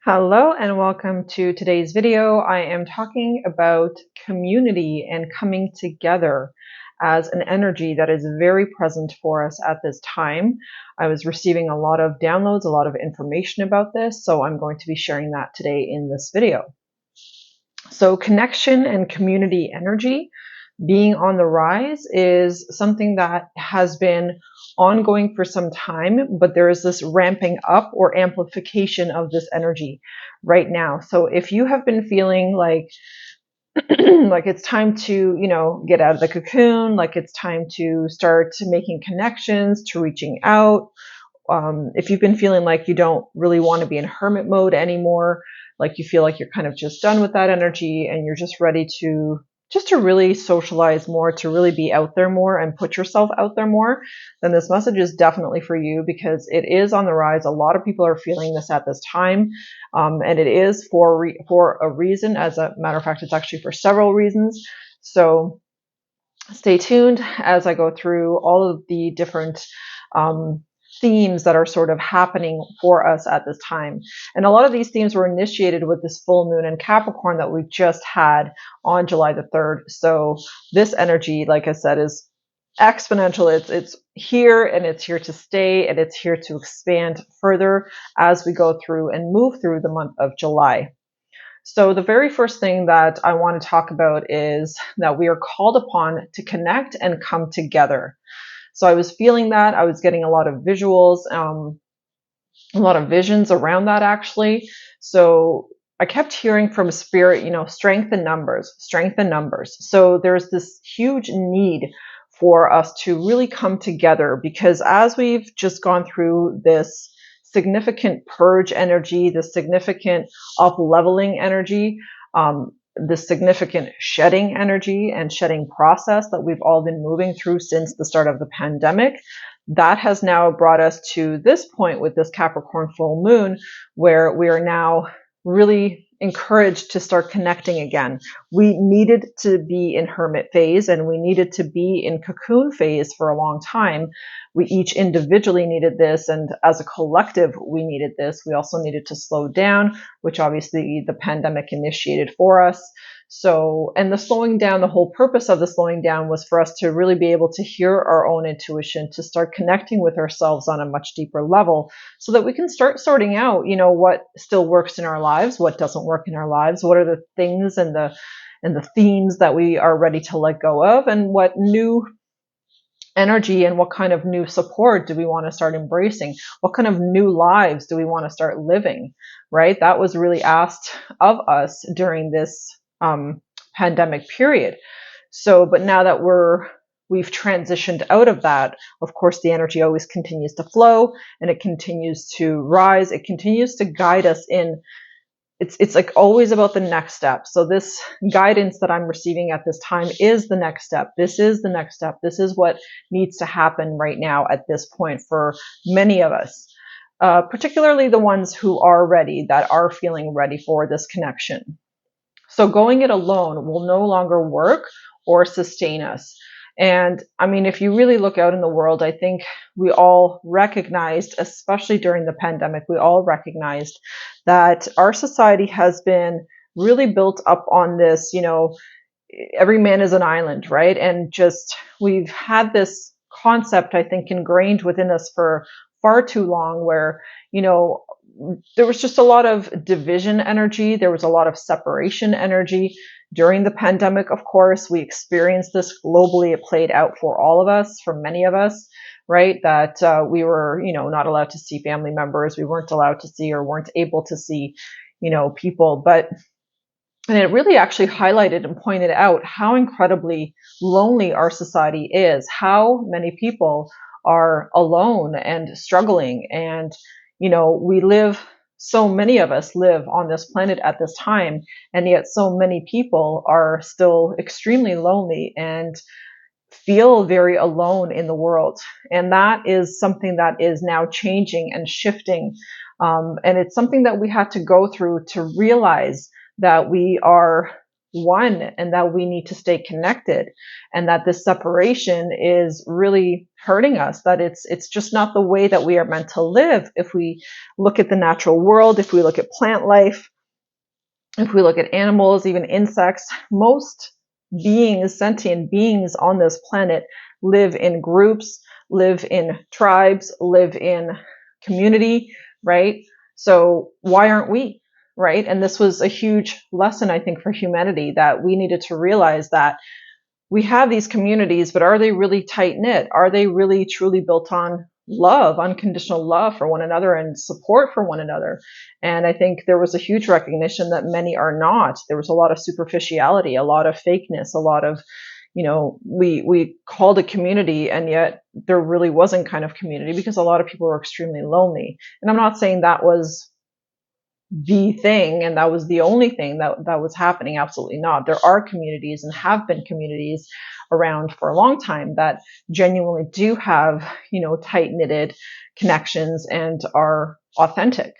Hello and welcome to today's video. I am talking about community and coming together as an energy that is very present for us at this time. I was receiving a lot of downloads, a lot of information about this, so I'm going to be sharing that today in this video. So connection and community energy being on the rise is something that has been ongoing for some time, but there is this ramping up or amplification of this energy right now. So if you have been feeling like like it's time to, get out of the cocoon, like it's time to start making connections, to reaching out, if you've been feeling like you don't really want to be in hermit mode anymore, like you feel like you're kind of just done with that energy and you're just ready to really socialize more, to really be out there more and put yourself out there more, then this message is definitely for you because it is on the rise. A lot of people are feeling this at this time, and it is for a reason. As a matter of fact, it's actually for several reasons. So stay tuned as I go through all of the different themes that are sort of happening for us at this time. And a lot of these themes were initiated with this full moon in Capricorn that we just had on July the 3rd. So this energy, like I said, is exponential. It's here and it's here to stay and it's here to expand further as we go through and move through the month of July. So the very first thing that I want to talk about is that we are called upon to connect and come together. So I was feeling that. I was getting a lot of visuals, a lot of visions around that actually. So I kept hearing from spirit, strength in numbers, strength in numbers. So there's this huge need for us to really come together because as we've just gone through this significant purge energy, the significant up-leveling energy, the significant shedding energy and shedding process that we've all been moving through since the start of the pandemic, that has now brought us to this point with this Capricorn full moon where we are now really encouraged to start connecting again. We needed to be in hermit phase and we needed to be in cocoon phase for a long time. We each individually needed this, and as a collective, we needed this. We also needed to slow down, which obviously the pandemic initiated for us. So, and the slowing down, the whole purpose of the slowing down was for us to really be able to hear our own intuition, to start connecting with ourselves on a much deeper level so that we can start sorting out, what still works in our lives, what doesn't work in our lives, what are the things and the themes that we are ready to let go of, and what new energy and what kind of new support do we want to start embracing? What kind of new lives do we want to start living, right? That was really asked of us during this pandemic period. So, but now that we've transitioned out of that, of course, the energy always continues to flow and it continues to rise. It continues to guide us in. It's like always about the next step. So this guidance that I'm receiving at this time is the next step. This is the next step. This is what needs to happen right now at this point for many of us, particularly the ones who are ready, that are feeling ready for this connection. So going it alone will no longer work or sustain us. And I mean, if you really look out in the world, I think we all recognized, especially during the pandemic, we all recognized that our society has been really built up on this, every man is an island, right? And just we've had this concept, I think, ingrained within us for far too long where, there was just a lot of division energy. There was a lot of separation energy during the pandemic. Of course, we experienced this globally. It played out for all of us, for many of us, right? That we were, not allowed to see family members. We weren't allowed to see or weren't able to see, people. And it really actually highlighted and pointed out how incredibly lonely our society is, how many people are alone and struggling. And, so many of us live on this planet at this time, and yet so many people are still extremely lonely and feel very alone in the world. And that is something that is now changing and shifting. And it's something that we had to go through to realize that we are one, and that we need to stay connected, and that this separation is really hurting us, that it's just not the way that we are meant to live. If we look at the natural world, if we look at plant life, if we look at animals, even insects, most beings, sentient beings on this planet, live in groups, live in tribes, live in community, right? So why aren't we, right? And this was a huge lesson, I think, for humanity, that we needed to realize that we have these communities, but are they really tight knit? Are they really truly built on love, unconditional love for one another and support for one another? And I think there was a huge recognition that many are not. There was a lot of superficiality, a lot of fakeness, a lot of, we called it community, and yet there really wasn't kind of community, because a lot of people were extremely lonely. And I'm not saying that was the thing and that was the only thing that was happening. Absolutely not. There are communities, and have been communities around for a long time, that genuinely do have, tight knitted connections and are authentic.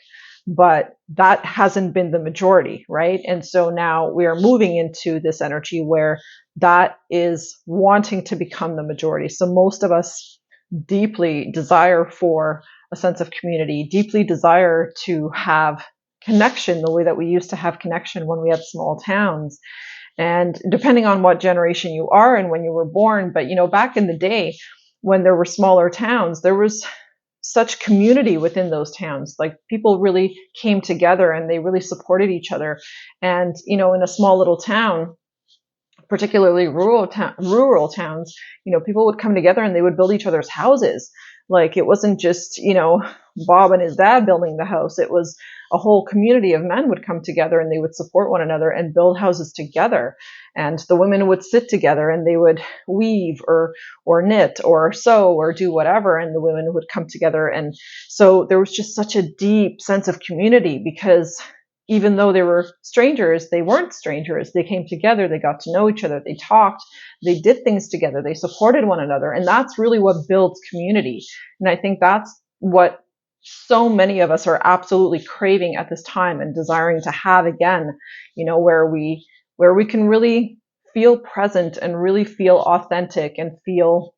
But that hasn't been the majority, right? And so now we are moving into this energy where that is wanting to become the majority. So most of us deeply desire for a sense of community, deeply desire to have connection the way that we used to have connection when we had small towns. And depending on what generation you are and when you were born, but back in the day when there were smaller towns, there was such community within those towns. Like, people really came together and they really supported each other. And in a small little town, particularly rural towns, people would come together and they would build each other's houses. Like, it wasn't just, Bob and his dad building the house. It was a whole community of men would come together and they would support one another and build houses together. And the women would sit together and they would weave or knit or sew or do whatever. And the women would come together. And so there was just such a deep sense of community, because even though they were strangers, they weren't strangers. They came together, they got to know each other, they talked, they did things together, they supported one another. And that's really what builds community. And I think that's what so many of us are absolutely craving at this time and desiring to have again, where we can really feel present and really feel authentic and feel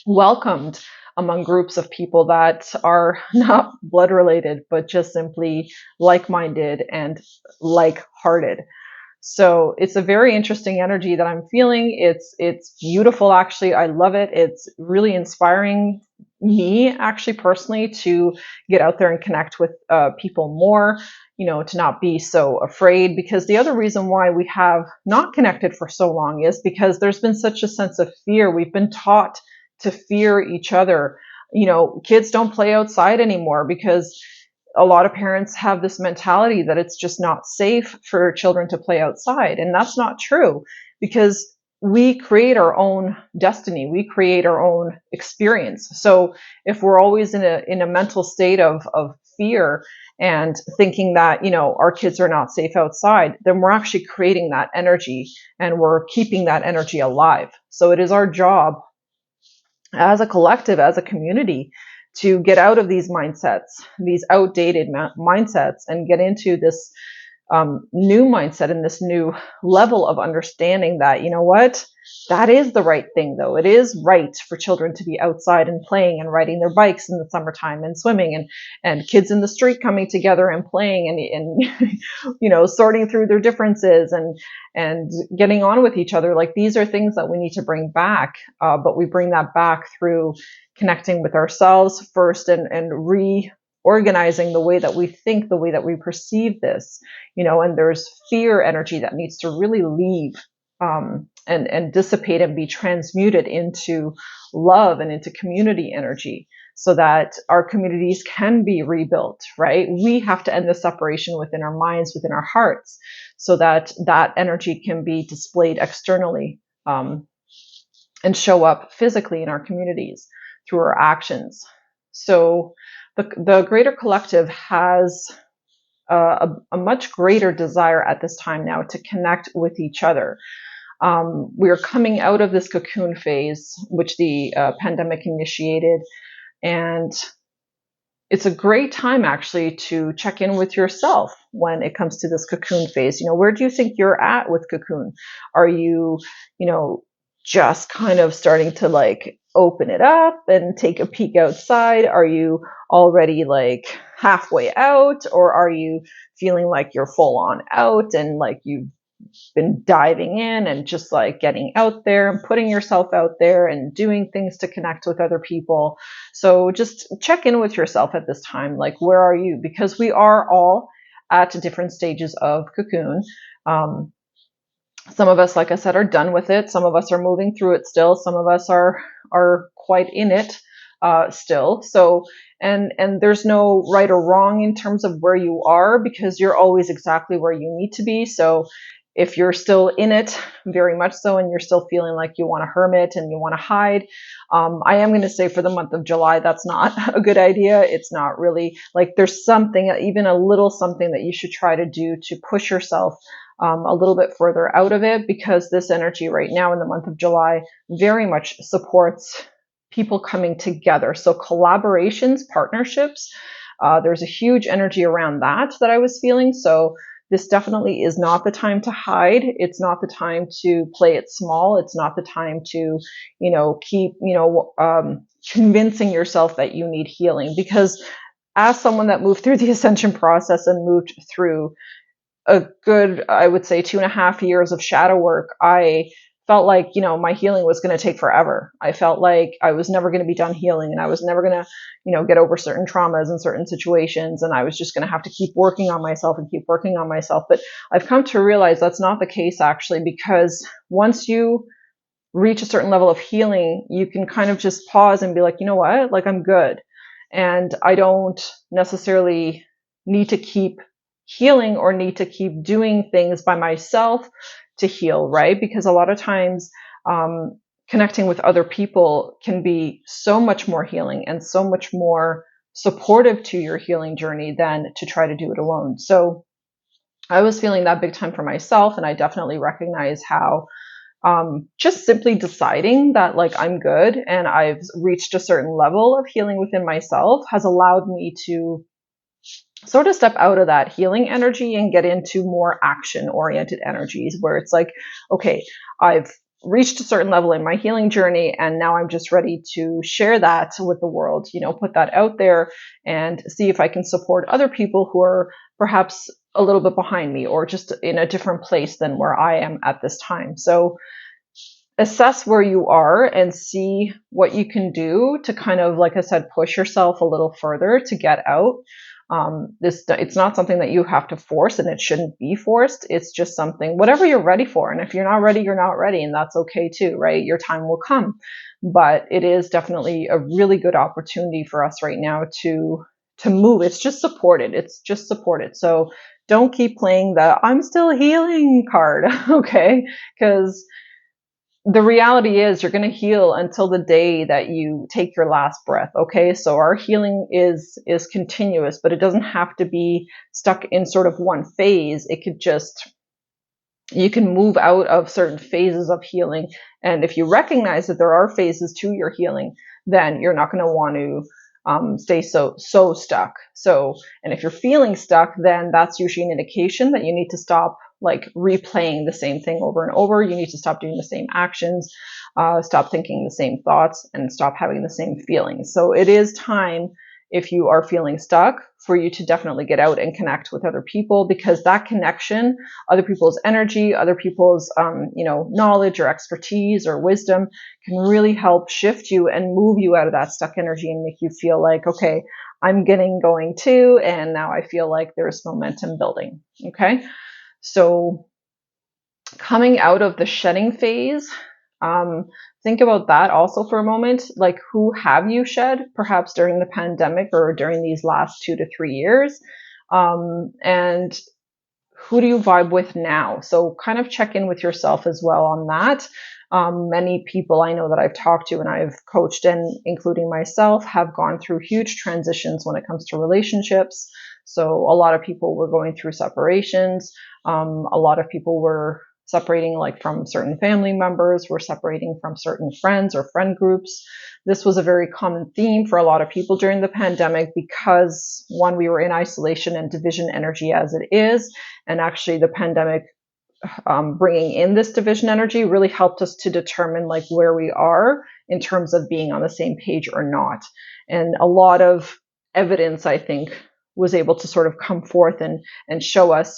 welcomed among groups of people that are not blood related, but just simply like-minded and like-hearted. So it's a very interesting energy that I'm feeling. It's beautiful, actually. I love it. It's really inspiring me, actually, personally, to get out there and connect with people more, to not be so afraid. Because the other reason why we have not connected for so long is because there's been such a sense of fear. We've been taught to fear each other. Kids don't play outside anymore because a lot of parents have this mentality that it's just not safe for children to play outside. And that's not true, because we create our own destiny. We create our own experience. So if we're always in a mental state of fear and thinking that, our kids are not safe outside, then we're actually creating that energy and we're keeping that energy alive. So it is our job as a collective, as a community, to get out of these mindsets, these outdated mindsets, and get into this new mindset and this new level of understanding that, that is the right thing, though. It is right for children to be outside and playing and riding their bikes in the summertime and swimming, and kids in the street coming together and playing and sorting through their differences and getting on with each other. Like, these are things that we need to bring back, but we bring that back through connecting with ourselves first and reorganizing the way that we think, the way that we perceive this, and there's fear energy that needs to really leave, and dissipate and be transmuted into love and into community energy, so that our communities can be rebuilt, right? We have to end the separation within our minds, within our hearts, so that that energy can be displayed externally, and show up physically in our communities through our actions. So the greater collective has a much greater desire at this time now to connect with each other. We are coming out of this cocoon phase, which the pandemic initiated, and it's a great time actually to check in with yourself when it comes to this cocoon phase. Where do you think you're at with cocoon? Are you, just kind of starting to like open it up and take a peek outside? Are you already like halfway out, or are you feeling like you're full on out and like you've been diving in and just like getting out there and putting yourself out there and doing things to connect with other people? So just check in with yourself at this time. Like, where are you? Because we are all at different stages of cocoon. Some of us, like I said, are done with it. Some of us are moving through it still. Some of us are quite in it still. So, and there's no right or wrong in terms of where you are, because you're always exactly where you need to be. So if you're still in it, very much so, and you're still feeling like you want to hermit and you want to hide, I am going to say for the month of July, that's not a good idea. It's not really like there's something, even a little something that you should try to do to push yourself a little bit further out of it, because this energy right now in the month of July very much supports people coming together. So collaborations, partnerships, there's a huge energy around that I was feeling. So this definitely is not the time to hide. It's not the time to play it small. It's not the time to, keep, convincing yourself that you need healing, because as someone that moved through the ascension process and moved through a good, I would say, 2.5 years of shadow work, I felt like, my healing was going to take forever. I felt like I was never going to be done healing, and I was never going to, get over certain traumas and certain situations. And I was just going to have to keep working on myself and keep working on myself. But I've come to realize that's not the case, actually, because once you reach a certain level of healing, you can kind of just pause and be like, you know what, like I'm good. And I don't necessarily need to keep healing or need to keep doing things by myself to heal, right? Because a lot of times, connecting with other people can be so much more healing and so much more supportive to your healing journey than to try to do it alone. So I was feeling that big time for myself, and I definitely recognize how just simply deciding that like I'm good and I've reached a certain level of healing within myself has allowed me to sort of step out of that healing energy and get into more action oriented energies, where it's like, okay, I've reached a certain level in my healing journey, and now I'm just ready to share that with the world, put that out there and see if I can support other people who are perhaps a little bit behind me or just in a different place than where I am at this time. So assess where you are and see what you can do to kind of, like I said, push yourself a little further to get out. It's not something that you have to force, and it shouldn't be forced. It's just something, whatever you're ready for. And if you're not ready, you're not ready, and that's okay too, right? Your time will come. But it is definitely a really good opportunity for us right now to move. It's just supported. It's just supported. So don't keep playing the "I'm still healing" card, okay? Because the reality is you're going to heal until the day that you take your last breath. Okay. So our healing is continuous, but it doesn't have to be stuck in sort of one phase. It could just, you can move out of certain phases of healing. And if you recognize that there are phases to your healing, then you're not going to want to stay so stuck. So, and if you're feeling stuck, then that's usually an indication that you need to stop like replaying the same thing over and over. You need to stop doing the same actions, stop thinking the same thoughts, and stop having the same feelings. So it is time, if you are feeling stuck, for you to definitely get out and connect with other people, because that connection, other people's energy, other people's knowledge or expertise or wisdom can really help shift you and move you out of that stuck energy and make you feel like, okay, I'm getting going too, and now I feel like there's momentum building. Okay. So coming out of the shedding phase, think about that also for a moment. Like, who have you shed perhaps during the pandemic or during these last 2 to 3 years? And who do you vibe with now? So kind of check in with yourself as well on that. Many people I know that I've talked to and I've coached, and including myself, have gone through huge transitions when it comes to relationships. So a lot of people were going through separations. A lot of people were separating like from certain family members. We're separating from certain friends or friend groups. This was a very common theme for a lot of people during the pandemic because, one, we were in isolation and division energy as it is. And actually the pandemic bringing in this division energy really helped us to determine like where we are in terms of being on the same page or not. And a lot of evidence, I think, was able to sort of come forth and show us,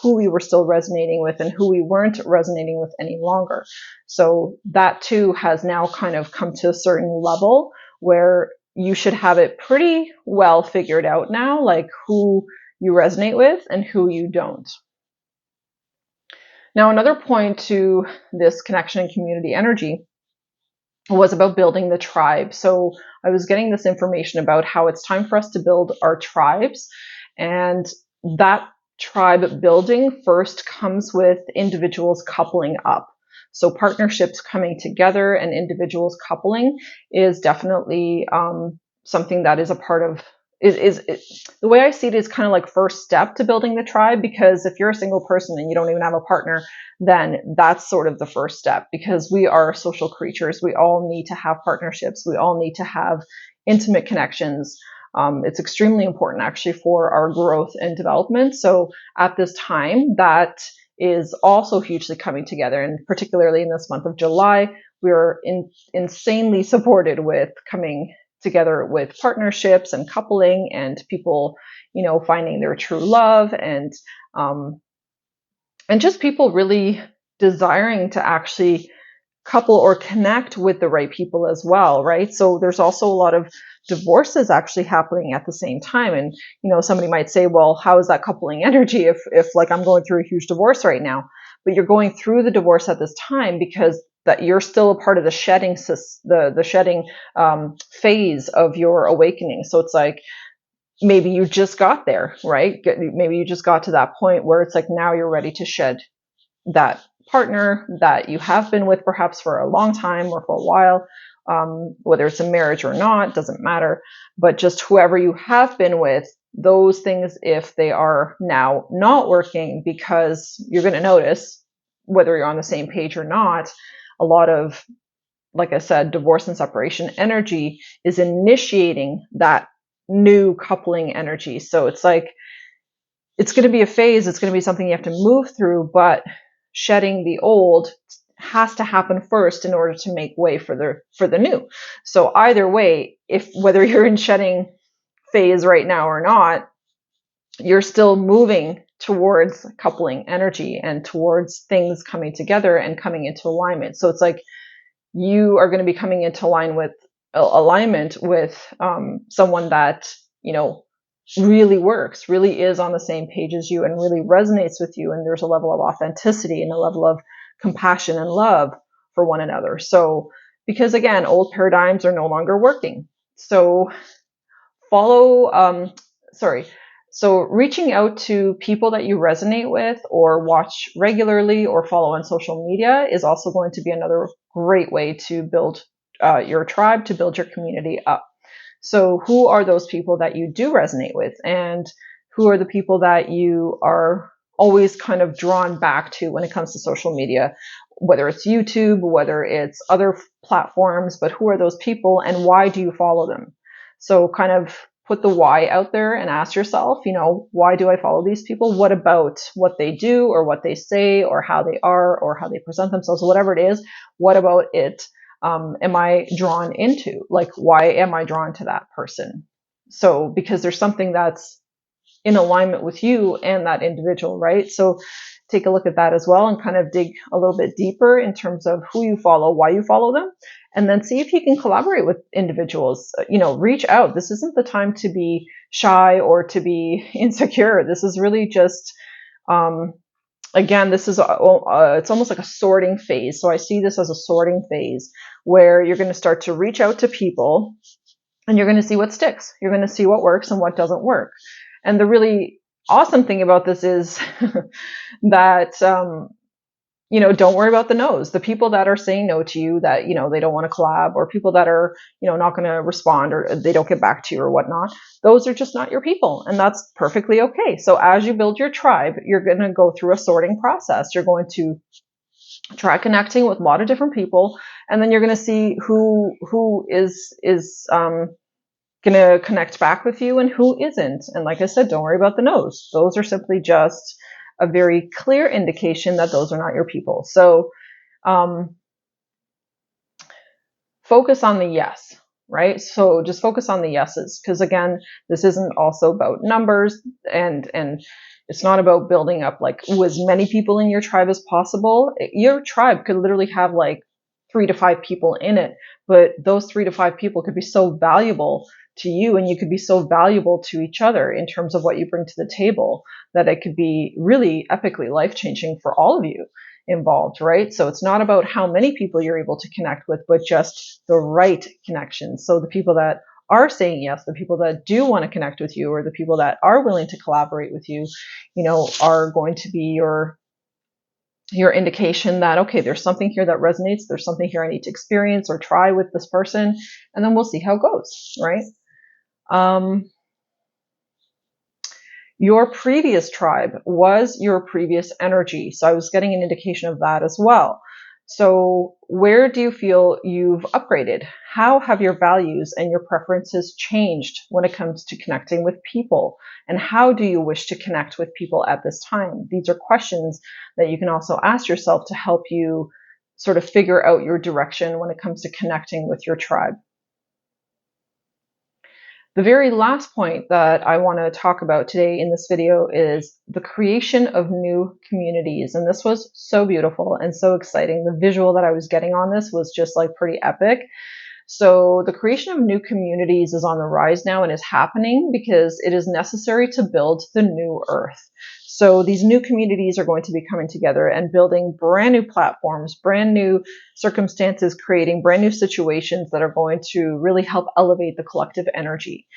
who we were still resonating with and who we weren't resonating with any longer. So that too has now kind of come to a certain level where you should have it pretty well figured out now, like who you resonate with and who you don't. Now, another point to this connection and community energy was about building the tribe. So I was getting this information about how it's time for us to build our tribes. And that tribe building first comes with individuals coupling up. So partnerships coming together and individuals coupling is definitely something that is a part of the way I see it is kind of like first step to building the tribe, because if you're a single person and you don't even have a partner, then that's sort of the first step, because we are social creatures. We all need to have partnerships. We all need to have intimate connections. It's extremely important actually for our growth and development. So at this time, that is also hugely coming together. And particularly in this month of July, we're insanely supported with coming together with partnerships and coupling and people, finding their true love and just people really desiring to actually couple or connect with the right people as well, right? So there's also a lot of divorces actually happening at the same time. And, somebody might say, well, how is that coupling energy if like I'm going through a huge divorce right now? But you're going through the divorce at this time because that you're still a part of the shedding, the shedding phase of your awakening. So it's like, maybe you just got there, right? Maybe you just got to that point where it's like, now you're ready to shed that partner that you have been with perhaps for a long time or for a while, whether it's a marriage or not, doesn't matter. But just whoever you have been with, those things, if they are now not working, because you're going to notice, whether you're on the same page or not, a lot of, like I said, divorce and separation energy is initiating that new coupling energy. So it's like, it's going to be a phase. It's going to be something you have to move through, but shedding the old has to happen first in order to make way for the new. So either way, whether you're in shedding phase right now or not, you're still moving towards coupling energy and towards things coming together and coming into alignment. So it's like you are going to be coming into alignment with someone that, really works, really is on the same page as you and really resonates with you. And there's a level of authenticity and a level of compassion and love for one another. So, because again, old paradigms are no longer working. So so reaching out to people that you resonate with or watch regularly or follow on social media is also going to be another great way to build your tribe, to build your community up. So who are those people that you do resonate with, and who are the people that you are always kind of drawn back to when it comes to social media, whether it's YouTube, whether it's other platforms, but who are those people and why do you follow them? So kind of put the why out there and ask yourself, why do I follow these people? What about what they do or what they say or how they are or how they present themselves, whatever it is, what about it am I drawn into? Like, why am I drawn to that person? So because there's something that's in alignment with you and that individual, right? So take a look at that as well and kind of dig a little bit deeper in terms of who you follow, why you follow them, and then see if you can collaborate with individuals. Reach out. This isn't the time to be shy or to be insecure. This is really just, again, this is it's almost like a sorting phase. So I see this as a sorting phase where you're going to start to reach out to people and you're going to see what sticks. You're going to see what works and what doesn't work. And the really awesome thing about this is that, don't worry about the no's. The people that are saying no to you, that, they don't want to collab, or people that are, not going to respond, or they don't get back to you or whatnot, those are just not your people. And that's perfectly okay. So as you build your tribe, you're going to go through a sorting process. You're going to try connecting with a lot of different people, and then you're going to see who is going to connect back with you and who isn't. And like I said, don't worry about the no's. Those are simply just a very clear indication that those are not your people. So focus on the yes, right? So just focus on the yeses, because again, this isn't also about numbers, and it's not about building up like as many people in your tribe as possible. Your tribe could literally have like 3 to 5 people in it, but those 3 to 5 people could be so valuable to you, and you could be so valuable to each other in terms of what you bring to the table, that it could be really epically life-changing for all of you involved, right? So it's not about how many people you're able to connect with, but just the right connections. So the people that are saying yes, the people that do want to connect with you, or the people that are willing to collaborate with you, are going to be your indication that, okay, there's something here that resonates. There's something here I need to experience or try with this person, and then we'll see how it goes, right? Your previous tribe was your previous energy. So I was getting an indication of that as well. So where do you feel you've upgraded? How have your values and your preferences changed when it comes to connecting with people? And how do you wish to connect with people at this time? These are questions that you can also ask yourself to help you sort of figure out your direction when it comes to connecting with your tribe. The very last point that I want to talk about today in this video is the creation of new communities. And this was so beautiful and so exciting. The visual that I was getting on this was just like pretty epic. So the creation of new communities is on the rise now and is happening because it is necessary to build the new earth. So these new communities are going to be coming together and building brand new platforms, brand new circumstances, creating brand new situations that are going to really help elevate the collective energy.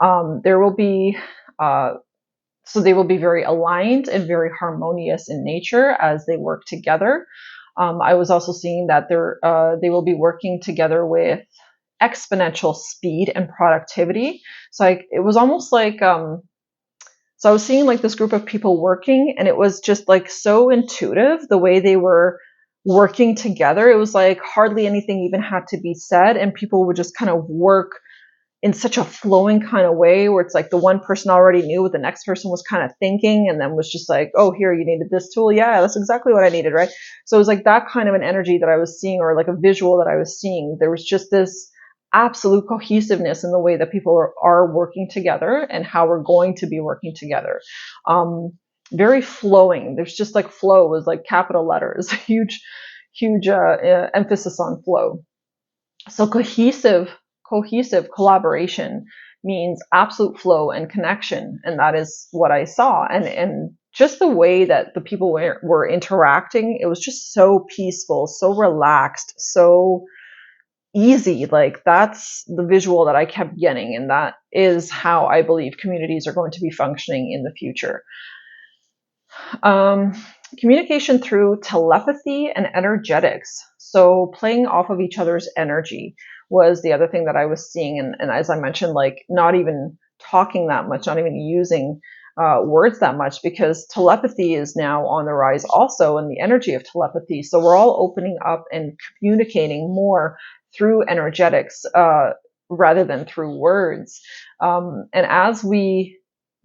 There will be so they will be very aligned and very harmonious in nature as they work together. I was also seeing that they will be working together with exponential speed and productivity. So it was almost like, so I was seeing like this group of people working, and it was just like so intuitive the way they were working together. It was like hardly anything even had to be said, and people would just kind of work in such a flowing kind of way where it's like the one person already knew what the next person was kind of thinking, and then was just like, oh, here, you needed this tool. Yeah, that's exactly what I needed, right? So it was like that kind of an energy that I was seeing, or like a visual that I was seeing. There was just this absolute cohesiveness in the way that people are working together and how we're going to be working together. Very flowing. There's just like flow was like capital letters, huge emphasis on flow. So cohesive collaboration means absolute flow and connection. And that is what I saw. And just the way that the people were interacting, it was just so peaceful, so relaxed, so easy. Like that's the visual that I kept getting. And that is how I believe communities are going to be functioning in the future. Communication through telepathy and energetics. So playing off of each other's energy was the other thing that I was seeing. And as I mentioned, like not even talking that much, not even using words that much, because telepathy is now on the rise also, and the energy of telepathy. So we're all opening up and communicating more through energetics rather than through words. And as we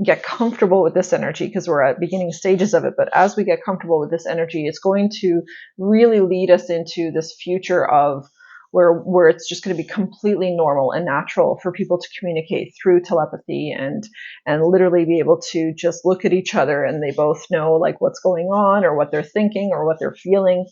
get comfortable with this energy, because we're at beginning stages of it, but as we get comfortable with this energy, it's going to really lead us into this future of where it's just going to be completely normal and natural for people to communicate through telepathy and literally be able to just look at each other and they both know like what's going on or what they're thinking or what they're feeling.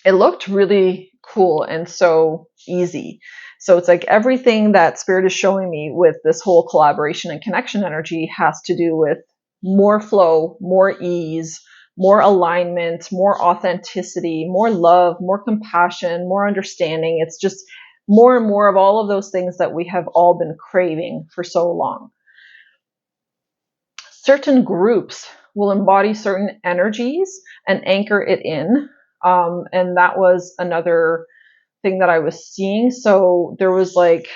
It looked really cool and so easy. So it's like everything that Spirit is showing me with this whole collaboration and connection energy has to do with more flow, more ease, more alignment, more authenticity, more love, more compassion, more understanding. It's just more and more of all of those things that we have all been craving for so long. Certain groups will embody certain energies and anchor it in. And that was another thing that I was seeing. So there was like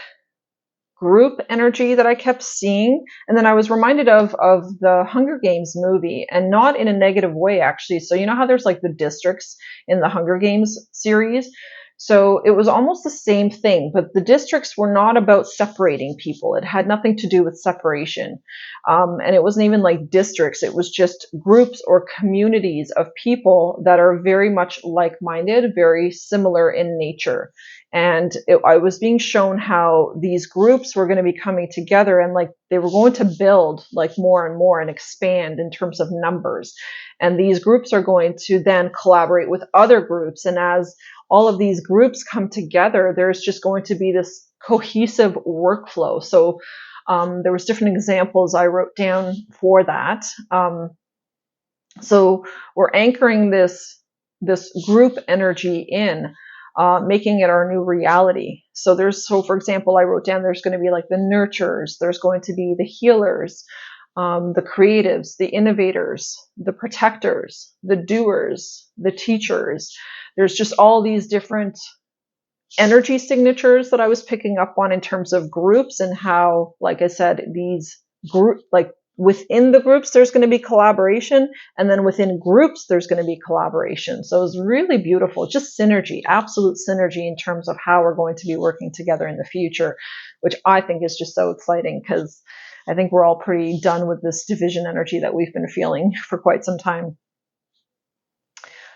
group energy that I kept seeing. And then I was reminded of the Hunger Games movie, and not in a negative way, actually. So you know how there's like the districts in the Hunger Games series? So it was almost the same thing, but the districts were not about separating people. It had nothing to do with separation. And it wasn't even like districts. It was just groups or communities of people that are very much like-minded, very similar in nature. And I was being shown how these groups were going to be coming together, and like they were going to build like more and more and expand in terms of numbers. And these groups are going to then collaborate with other groups. And as all of these groups come together, there's just going to be this cohesive workflow. So there was different examples I wrote down for that. So we're anchoring this group energy in, making it our new reality. So for example, I wrote down there's going to be like the nurturers, there's going to be the healers, the creatives, the innovators, the protectors, the doers, the teachers. There's just all these different energy signatures that I was picking up on in terms of groups, and how, like I said, these within the groups, there's going to be collaboration, and then within groups, there's going to be collaboration. So it was really beautiful, just synergy, absolute synergy in terms of how we're going to be working together in the future, which I think is just so exciting, because I think we're all pretty done with this division energy that we've been feeling for quite some time.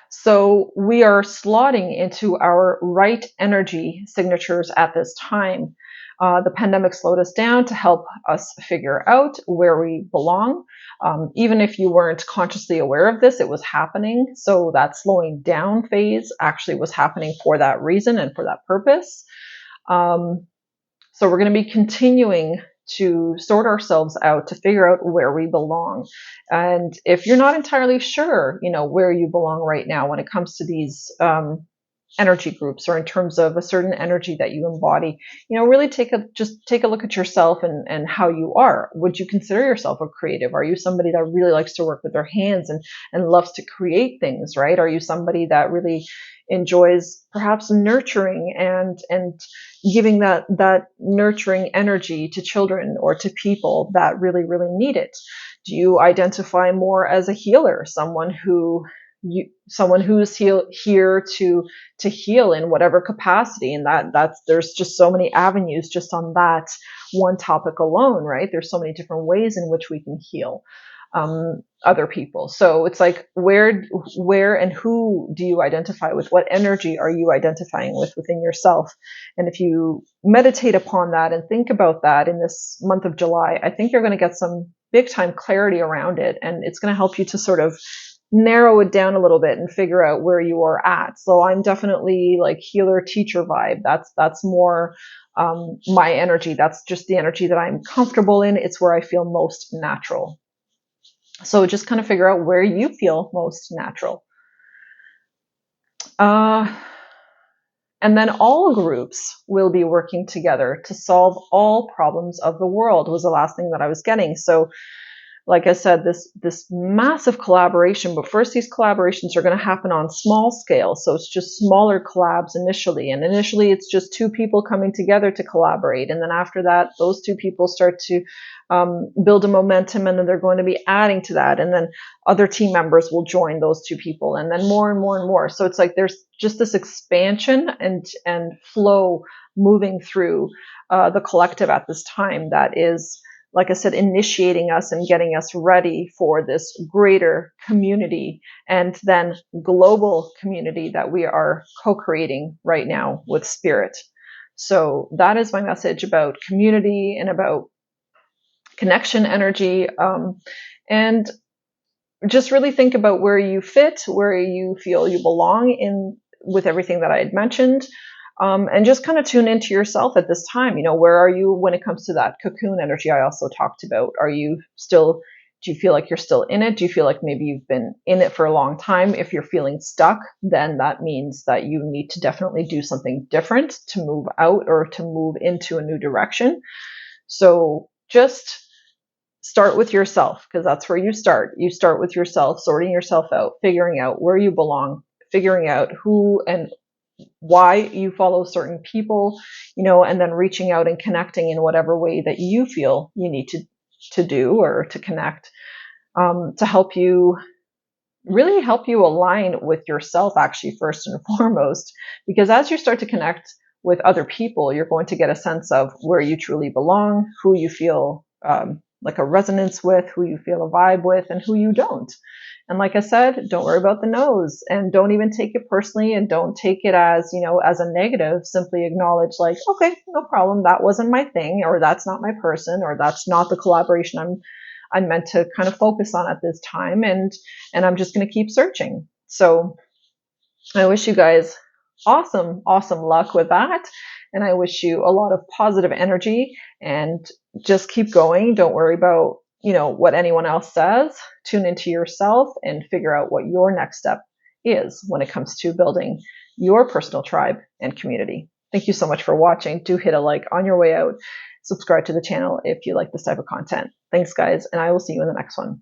So we are slotting into our right energy signatures at this time. The pandemic slowed us down to help us figure out where we belong. Even if you weren't consciously aware of this, it was happening. So that slowing down phase actually was happening for that reason and for that purpose. So we're going to be continuing to sort ourselves out to figure out where we belong. And if you're not entirely sure, where you belong right now when it comes to these energy groups, or in terms of a certain energy that you embody, really take a look at yourself and how you are. Would you consider yourself a creative? Are you somebody that really likes to work with their hands and loves to create things, right? Are you somebody that really enjoys perhaps nurturing and giving that nurturing energy to children or to people that really, really need it? Do you identify more as a healer, someone who's here to heal in whatever capacity? And there's just so many avenues just on that one topic alone, right? There's so many different ways in which we can heal other people. So it's like, where and who do you identify with? What energy are you identifying with within yourself? And if you meditate upon that and think about that in this month of July, I think you're going to get some big time clarity around it. And it's going to help you to sort of narrow it down a little bit and figure out where you are at. So I'm definitely like healer teacher vibe. That's more my energy. That's just the energy that I'm comfortable in. It's where I feel most natural. So just kind of figure out where you feel most natural. And then all groups will be working together to solve all problems of the world, was the last thing that I was getting. So like I said, this massive collaboration, but first these collaborations are going to happen on small scale. So it's just smaller collabs initially. And initially it's just two people coming together to collaborate. And then after that, those two people start to build a momentum, and then they're going to be adding to that. And then other team members will join those two people, and then more and more and more. So it's like there's just this expansion and flow moving through the collective at this time that is, like I said, initiating us and getting us ready for this greater community and then global community that we are co-creating right now with Spirit. So that is my message about community and about connection energy. And just really think about where you fit, where you feel you belong in with everything that I had mentioned. And just kind of tune into yourself at this time. Where are you when it comes to that cocoon energy I also talked about? Do you feel like you're still in it? Do you feel like maybe you've been in it for a long time? If you're feeling stuck, then that means that you need to definitely do something different to move out or to move into a new direction. So just start with yourself, because that's where you start. You start with yourself, sorting yourself out, figuring out where you belong, figuring out who and why you follow certain people, and then reaching out and connecting in whatever way that you feel you need to do or to connect, to help you really help you align with yourself, actually, first and foremost. Because as you start to connect with other people, you're going to get a sense of where you truly belong, who you feel like a resonance with, who you feel a vibe with, and who you don't. And like I said, don't worry about the no's, and don't even take it personally, and don't take it as, as a negative. Simply acknowledge, like, okay, no problem. That wasn't my thing, or that's not my person, or that's not the collaboration I'm meant to kind of focus on at this time. And I'm just going to keep searching. So I wish you guys awesome luck with that. And I wish you a lot of positive energy, and just keep going. Don't worry about, what anyone else says. Tune into yourself and figure out what your next step is when it comes to building your personal tribe and community. Thank you so much for watching. Do hit a like on your way out. Subscribe to the channel if you like this type of content. Thanks, guys, and I will see you in the next one.